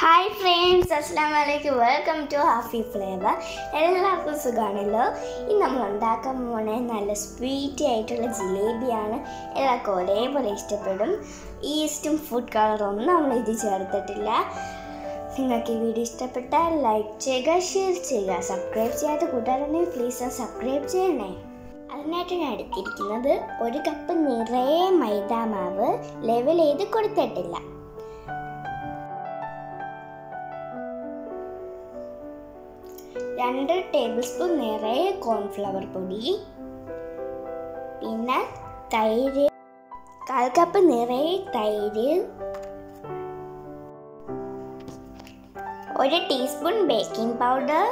Hi friends, Assalamualaikum. Welcome to Aafi Flavour. എല്ലാവർക്കും സുഖാണല്ലോ. ഇന്ന് നമ്മൾ ഉണ്ടാക്കാൻ പോകുന്ന നല്ല സ്വീറ്റി ആയിട്ടുള്ള ജിലേബിയാണ്. എല്ലാവർക്കും ഒരേപോലെ ഇഷ്ടപ്പെടും. ഈസ്റ്റും ഫുഡ് കളറൊന്നും നമ്മൾ ഇത് ചേർത്തിട്ടില്ല. നിങ്ങൾക്ക് ഈ വീഡിയോ ഇഷ്ടപ്പെട്ടാൽ ലൈക്ക് ചെയ്യുക, ഷെയർ ചെയ്യുക, സബ്സ്ക്രൈബ് ചെയ്യാത്ത കൂട്ടുകാരുണ്ടെങ്കിൽ പ്ലീസ് സബ്സ്ക്രൈബ് ചെയ്യണേ. അതിനായിട്ട് ഞാൻ എടുത്തിരിക്കുന്നത് 1 കപ്പ് നിറയെ മൈദ മാവ് ലെവൽ ചെയ്ത് കൊടുത്തിട്ടില്ല. 2 ടേബിൾ സ്പൂൺ നിറയെ കോൺഫ്ലവർ പൊടി, പിന്നെ തൈര്, 1/4 കപ്പ് നിറയെ തൈര്, 1 ടീസ്പൂൺ ബേക്കിംഗ് പൗഡർ,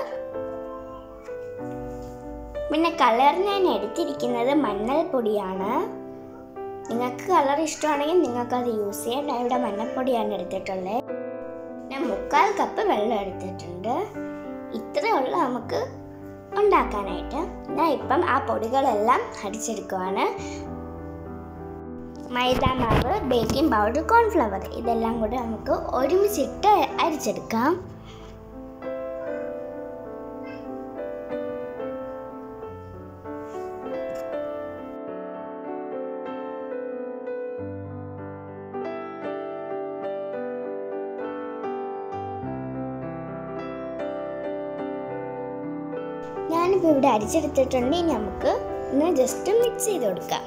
പിന്നെ കളറിന് ഞാൻ എടുത്തിരിക്കുന്നത് മഞ്ഞൾപ്പൊടിയാണ്. നിങ്ങൾക്ക് കളർ ഇഷ്ടമാണെങ്കിൽ നിങ്ങൾക്കത് യൂസ് ചെയ്യാം. ഞാൻ ഇവിടെ മഞ്ഞൾപ്പൊടിയാണ് എടുത്തിട്ടുള്ളത്. ഞാൻ 1/4 കപ്പ് വെള്ളം എടുത്തിട്ടുണ്ട്. ഇത്രയേ ഉള്ളൂ നമുക്ക് ഉണ്ടാക്കാനായിട്ട്. ഞാൻ ഇപ്പം ആ പൊടികളെല്ലാം അടിച്ചെടുക്കുവാണ്. മൈദ മാവ്, ബേക്കിംഗ് പൗഡർ, കോൺഫ്ലവർ ഇതെല്ലാം കൂടി നമുക്ക് ഒരുമിച്ചിട്ട് അരിച്ചെടുക്കാം. ഞാനിപ്പോൾ ഇവിടെ അരിച്ചെടുത്തിട്ടുണ്ട്. നമുക്ക് ഇന്ന് ജസ്റ്റ് മിക്സ് ചെയ്ത് കൊടുക്കാം.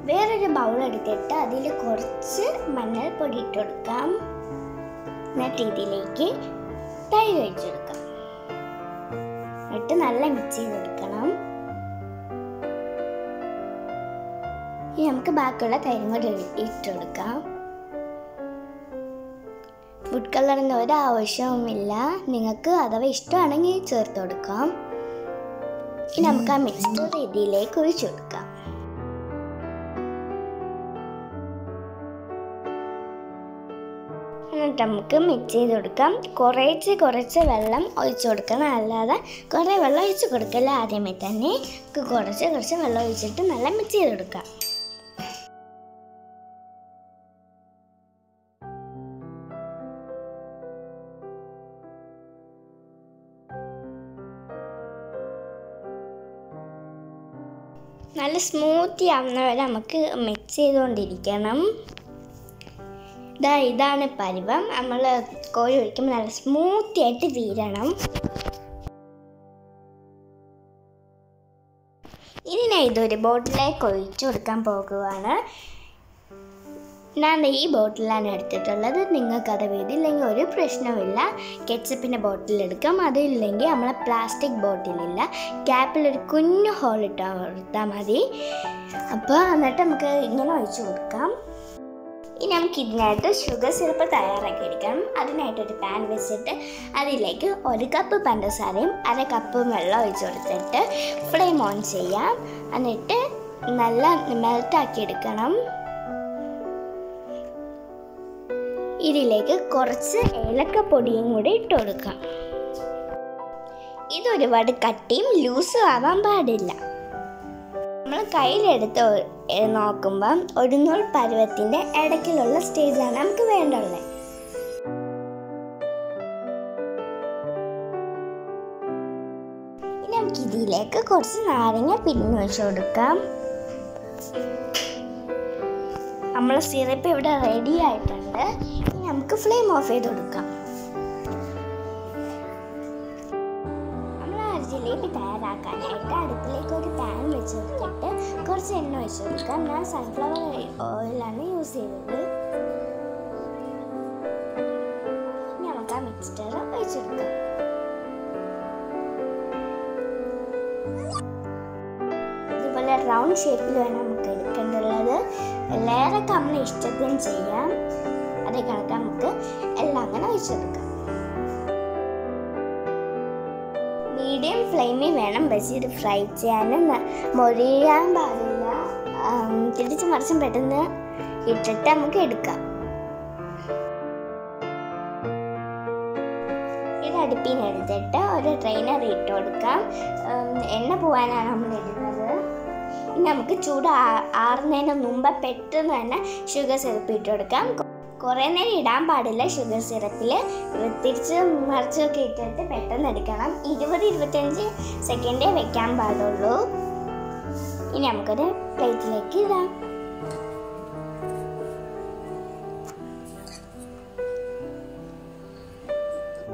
വേറൊരു ബൗൾ എടുത്തിട്ട് അതിൽ കുറച്ച് മഞ്ഞൾപ്പൊടി ഇട്ട് കൊടുക്കാം. എന്നിട്ട് ഇതിലേക്ക് തൈര് ഒഴിച്ചെടുക്കാം. എന്നിട്ട് നല്ല മിക്സ് ചെയ്ത് കൊടുക്കണം. ഇനി നമുക്ക് ബാക്കിയുള്ള തൈരും കൂടി ഇട്ട് കൊടുക്കാം. ഫുഡ് കളറിന് ഒരു ആവശ്യവുമില്ല. നിങ്ങൾക്ക് അഥവാ ഇഷ്ടമാണെങ്കിൽ ചേർത്ത് കൊടുക്കാം. ഇനി നമുക്ക് ആ മിക്സ്ചർ ഇതിലേക്ക് ഒഴിച്ചു കൊടുക്കാം. എന്നിട്ട് നമുക്ക് മിക്സ് ചെയ്ത് കൊടുക്കാം. കുറച്ച് വെള്ളം ഒഴിച്ചു കൊടുക്കണം. അല്ലാതെ കുറേ വെള്ളം ഒഴിച്ച് കൊടുക്കില്ല. ആദ്യമേ തന്നെ കുറച്ച് വെള്ളം ഒഴിച്ചിട്ട് നല്ല മിക്സ് ചെയ്ത് കൊടുക്കാം. നല്ല സ്മൂത്തി ആവുന്നവരെ നമുക്ക് മിക്സ് ചെയ്തുകൊണ്ടിരിക്കണം. ഇതാണ് പരുവം. നമ്മൾ കോഴി ഒഴിക്കുമ്പോൾ നല്ല സ്മൂത്തി ആയിട്ട് വീഴണം. ഇനി ഞാൻ ഇതൊരു ബോട്ടിലേക്ക് ഒഴിച്ചു കൊടുക്കാൻ പോകുകയാണ്. ഞാൻ ഈ ബോട്ടിലാണ് എടുത്തിട്ടുള്ളത്. നിങ്ങൾക്കത് വീട്ടില്ലെങ്കിൽ ഒരു പ്രശ്നവുമില്ല. കെച്ചപ്പിൻ്റെ ബോട്ടിലെടുക്കാം. അതില്ലെങ്കിൽ നമ്മളെ പ്ലാസ്റ്റിക് ബോട്ടിലില്ല, ക്യാപ്പിലൊരു കുഞ്ഞു ഹോൾ ഇട്ടാൽ കൊടുത്താൽ മതി. അപ്പോൾ എന്നിട്ട് നമുക്ക് ഇങ്ങനെ ഒഴിച്ചു കൊടുക്കാം. ഇനി നമുക്ക് ഇതിനായിട്ട് ഷുഗർ സിറപ്പ് തയ്യാറാക്കി എടുക്കണം. അതിനായിട്ടൊരു പാൻ വെച്ചിട്ട് അതിലേക്ക് 1 കപ്പ് പഞ്ചസാരയും 1/2 കപ്പ് വെള്ളം ഒഴിച്ചു കൊടുത്തിട്ട് ഫ്ലെയിം ഓൺ ചെയ്യാം. എന്നിട്ട് നല്ല മെൽറ്റാക്കി എടുക്കണം. ഇതിലേക്ക് കുറച്ച് ഏലക്കപ്പൊടിയും കൂടി ഇട്ട് കൊടുക്കാം. ഇതൊരുപാട് കട്ടിയും ലൂസും ആവാൻ പാടില്ല. നമ്മൾ കയ്യിലെടുത്ത് നോക്കുമ്പം ഒരു നൂൽ പരുവത്തിൻ്റെ ഇടയ്ക്കിലുള്ള സ്റ്റേജാണ് നമുക്ക് വേണ്ടുള്ളത്. ഇനി നമുക്ക് ഇതിലേക്ക് കുറച്ച് നാരങ്ങ പിഴിഞ്ഞ് ഒഴിച്ച് കൊടുക്കാം. നമ്മൾ സിറപ്പ് ഇവിടെ റെഡി ആയിട്ടുണ്ട്. ഇനി നമുക്ക് ഫ്ലെയിം ഓഫ് ചെയ്ത് കൊടുക്കാം. നമ്മൾ ആ ജിലേബി തയ്യാറാക്കാനായിട്ട് അടുപ്പിലേക്ക് ഒരു പാൻ വെച്ച് കൊടുത്തിട്ട് കുറച്ച് എണ്ണ ഒഴിച്ച് കൊടുക്കാം. ഞാൻ സൺഫ്ലവർ ഓയിലാണ് യൂസ് ചെയ്തത്. ഇനി നമുക്ക് ആ മിക്സ്ചർ ഒഴിച്ച് കൊടുക്കാം. ഇതുപോലെ റൗണ്ട് ഷേപ്പിൽ വേണം നമുക്ക് എടുക്കേണ്ടുള്ളത്. ലെയറൊക്കെ നമ്മൾ ഇഷ്ടത്തിന് ചെയ്യാം. അതേ കണക്ക് നമുക്ക് എല്ലാം അങ്ങനെ ഒഴിച്ചെടുക്കാം. മീഡിയം ഫ്ലെയിമിൽ വേണം വെച്ച് ഇത് ഫ്രൈ ചെയ്യാനും. മൊരിയാൻ പാടില്ല. തിരിച്ച് മറിച്ചും പെട്ടെന്ന് ഇട്ടിട്ട് നമുക്ക് എടുക്കാം. ഇത് അടുപ്പിൽ നിന്ന് എടുത്തിട്ട് ഒരു ട്രെയിനർ ഇട്ട് കൊടുക്കാം. എണ്ണ പോകാനാണ് നമ്മൾ ഇടുന്നത്. ഇനി നമുക്ക് ചൂട് ആറുന്നതിന് മുമ്പ് പെട്ടെന്ന് തന്നെ ഷുഗർ സിറപ്പ് ഇട്ട് കൊടുക്കാം. കുറേ നേരം ഇടാൻ പാടില്ല. ഷുഗർ സിറപ്പിൽ തിരിച്ച് മറിച്ചൊക്കെ ഇട്ടിട്ട് പെട്ടെന്ന് എടുക്കണം. 20-25 സെക്കൻഡേ വെക്കാൻ പാടുള്ളൂ. ഇനി നമുക്കൊരു പ്ലേറ്റിലേക്ക് ഇടാം.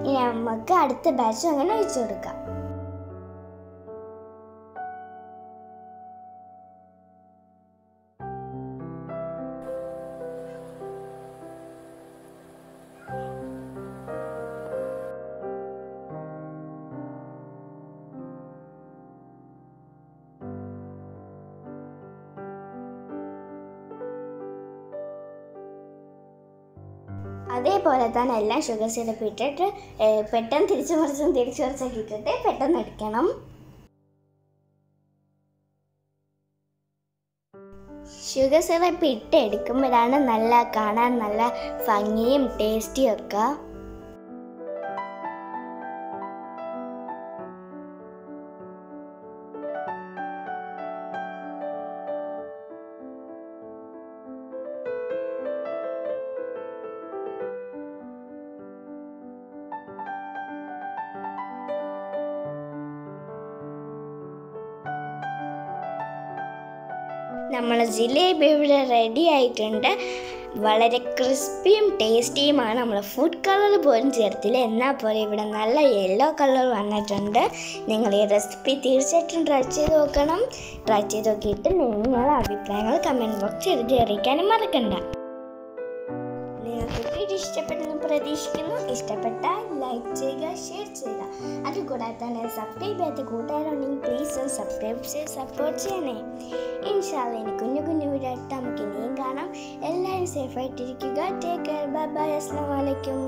ഇനി നമുക്ക് അടുത്ത ബാച്ച് അങ്ങനെ ഒഴിച്ചു കൊടുക്കാം. അതേപോലെ തന്നെ എല്ലാം ഷുഗർ സിറപ്പ് ഇട്ടിട്ട് പെട്ടെന്ന് തിരിച്ചു മറിച്ചൊക്കെ ഇട്ടിട്ട് പെട്ടെന്ന് എടുക്കണം. ഷുഗർ സിറപ്പ് ഇട്ട് എടുക്കുമ്പോഴാണ് കാണാൻ നല്ല ഭംഗിയും ടേസ്റ്റിയും ഒക്കെ. നമ്മളെ ജിലേബി ഇവിടെ റെഡി ആയിട്ടുണ്ട്. വളരെ ക്രിസ്പിയും ടേസ്റ്റിയുമാണ്. നമ്മൾ ഫുഡ് കളർ പോലും ചേർത്തില്ല, എന്നാൽ പോലെ ഇവിടെ നല്ല യെല്ലോ കളർ വന്നിട്ടുണ്ട്. നിങ്ങൾ ഈ റെസിപ്പി തീർച്ചയായിട്ടും ട്രൈ ചെയ്ത് നോക്കണം. ട്രൈ ചെയ്ത് നോക്കിയിട്ട് നിങ്ങളുടെ അഭിപ്രായങ്ങൾ കമൻറ്റ് ബോക്സിൽ എഴുതി അറിയിക്കാനും മറക്കണ്ട. നിങ്ങൾക്ക് വീഡിയോ ഇഷ്ടപ്പെട്ടെന്ന് പ്രതീക്ഷിക്കുന്നു. ഇഷ്ടപ്പെട്ടാൽ ലൈക്ക് ചെയ്യുക, ഷെയർ ചെയ്യുക. അതുകൂടാതെ തന്നെ സബ്സ്ക്രൈബ് ചെയ്യാത്ത കൂട്ടുകാരുണ്ടെങ്കിൽ പ്ലീസ് സബ്സ്ക്രൈബ് ചെയ്ത് സപ്പോർട്ട് ചെയ്യണേ. ഇൻഷാല്ലാ ഇനി കുഞ്ഞു വീഡിയോ ആയിട്ട് നമുക്ക് ഇനിയും കാണാം. എല്ലാവരും സേഫായിട്ടിരിക്കുക. Take care. Bye bye. അസ്സലാമു അലൈക്കും.